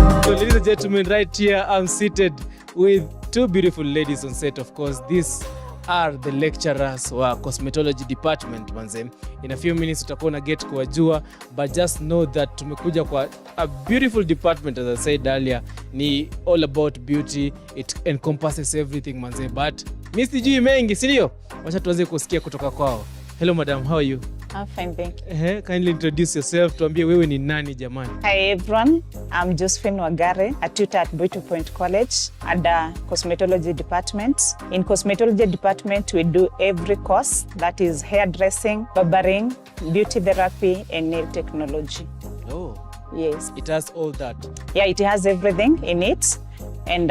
So ladies and gentlemen, right here I'm seated with two beautiful ladies on set. Of course, these are the lecturers wa Cosmetology Department manze. In a few minutes utakuwa na get kuwajua, but just know that tumekuja kwa a beautiful department. As I said earlier, ni all about beauty. It encompasses everything manze, but mimi sijui mengi, si ndio? Wacha tuanze kusikia kutoka kwao. Hello madam, how are you? I'm fine, thank you. Kindly introduce yourself. Tuambie wewe ni nani jamani? Hi everyone, I'm Josephine Wagare, a tutor at Beaver College at the Cosmetology Department. In Cosmetology Department, we do every course, that is hairdressing, barbering, beauty therapy, and nail technology. Oh. Yes. It has all that. Yeah, it has everything in it. And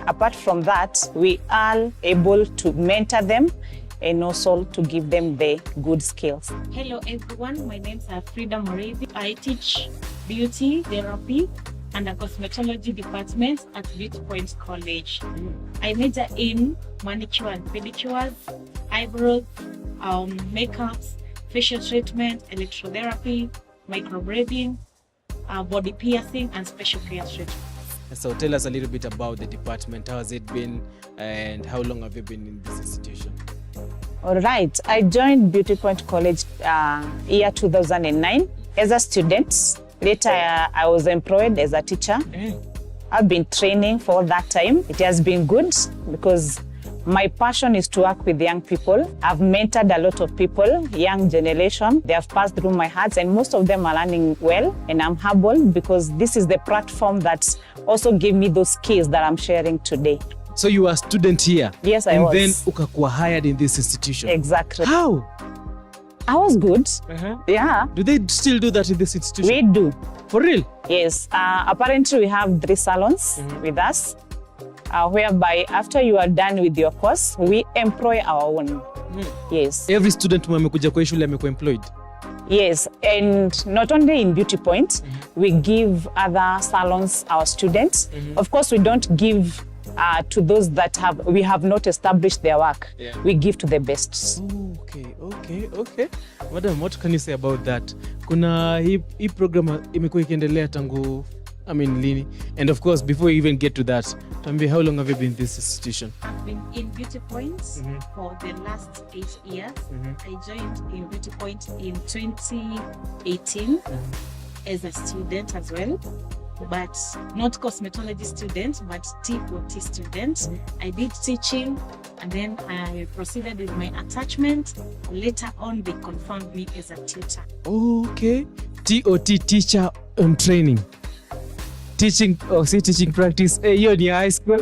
apart from that, we are able to mentor them and also to give them the good skills. Hello everyone, my name is Frida Morevi. I teach beauty therapy and the Cosmetology Department at Beaver College. I major in manicure and pedicures, eyebrows, makeups, facial treatment, electrotherapy, microblading, body piercing and special care treatment. So tell us a little bit about the department. How has it been and how long have you been in this institution? All right, I joined Beaver College year 2009 as a student. Later, I was employed as a teacher. I've been training for that time. It has been good because my passion is to work with young people. I've mentored a lot of people, young generation. They have passed through my hands and most of them are learning well. And I'm humbled because this is the platform that also gave me those skills that I'm sharing today. So you were a student here? Yes, I was. And then ukakuwa hired in this institution? Exactly. How? I was good. Yeah. Do they still do that in this institution? We do. For real? Yes. Apparently we have 3 salons with us, whereby after you are done with your course, we employ our own. Yes. Every student who amekuja kwa shule amekuwa employed? Yes, and not only in Beauty Point, we give other salons our students. Of course, we don't give to those that we have not established their work. We give to the best. Okay. Madam, what can you say about that? Kuna hii program imekuwa ikiendelea tangu lini? And of course, before we even get to that, Tambi, how long have you been in this institution? I've been in Beauty Point for the last 8 years. I joined in Beauty Point in 2018 as a student as well. But not cosmetology student, but TOT student. I did teaching and then I proceeded with my attachment. Later on, they confirmed me as a tutor. Okay. TOT, teacher on training. Teaching practice. Hiyo ni high school.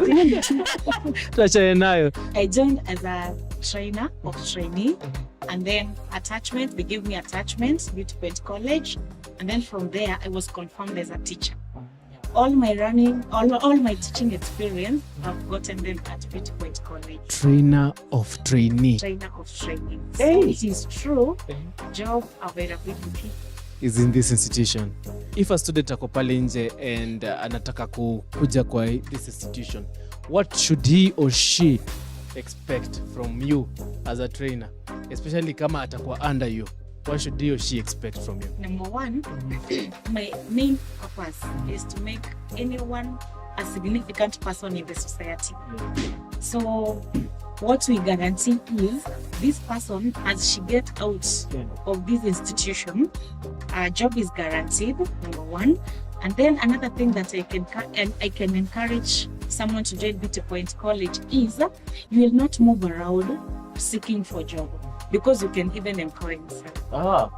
Tuachane nayo. I joined as a trainer of trainee. And then attachment, they gave me attachment, Beaver College. And then from there, I was confirmed as a teacher. All my teaching experience, I've gotten them at Beaver College. Trainer of trainee. Trainer of training. So it is true, job availability is in this institution. If a student ako pale nje and anataka kuja kwa this institution, what should he or she expect from you as a trainer? Especially kama atakuwa under you. What should he or she expect from you? Number one, my main purpose is to make anyone a significant person in the society. So what we guarantee is this person, as she gets out of this institution, our job is guaranteed, number one. And then another thing that I can encourage someone to join Beaver College is you will not move around seeking for a job. Because you can even employ yourself.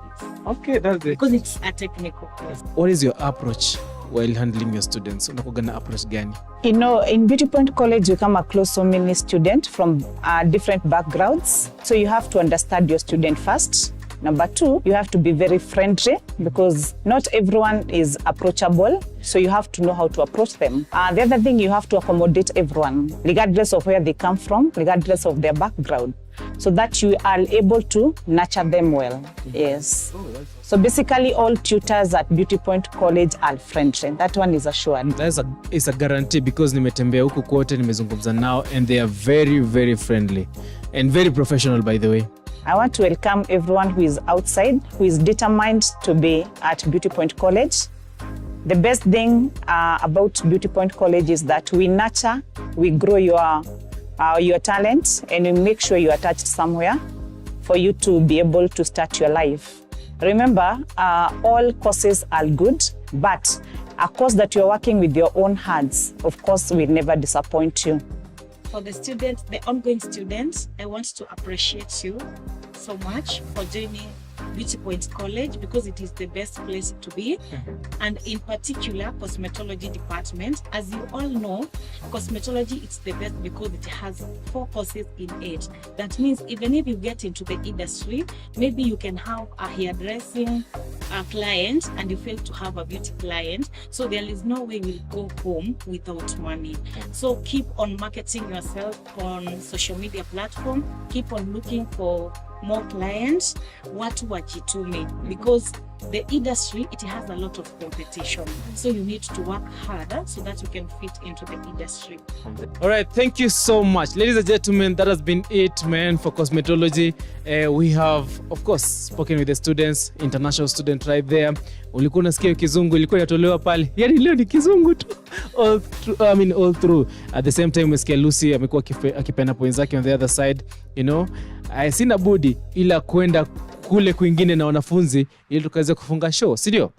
Okay, that's it. Because it's a technical course. What is your approach while handling your students? Unakuwa na approach gani? You know, in Beaver College, you come across so many students from different backgrounds. So you have to understand your student first. Number 2, you have to be very friendly because not everyone is approachable. So you have to know how to approach them. The other thing, you have to accommodate everyone, regardless of where they come from, regardless of their background, so that you are able to nurture them well. Yes. So basically, all tutors at Beaver College are friendly. That one is assured. It's a guarantee because nimetembea huku kote, nimezungumza nao, and they are very, very friendly and very professional, by the way. I want to welcome everyone who is outside, who is determined to be at Beaver College. The best thing about Beauty Point College is that we nurture, we grow your talent, and we make sure you are attached somewhere for you to be able to start your life. Remember, all courses are good, but a course that you're working with your own hands, of course, will never disappoint you. For the students, the ongoing students, I want to appreciate you so much for joining Beauty Point College because it is the best place to be. And in particular, Cosmetology Department. As you all know, cosmetology is the best because it has 4 courses in it. That means even if you get into the industry, maybe you can have a hairdressing client and you fail to have a beauty client. So there is no way you'll go home without money. So keep on marketing yourself on social media platform. Keep on looking for more clients, watu wajitume, because the industry, it has a lot of competition. So you need to work harder so that you can fit into the industry. All right, thank you so much. Ladies and gentlemen, that has been it, man, for cosmetology. We have, of course, spoken with the students, international student right there. Ulikuwa unasikia kizungu, ilikuwa inatolewa pale. Yaani leo ni kizungu tu. All through. At the same time, umesikia Lucy amekuwa akipenda points zake on the other side, you know. Sina budi ila kwenda kule kwingine na wanafunzi ili tukaweze kufunga show, si ndio?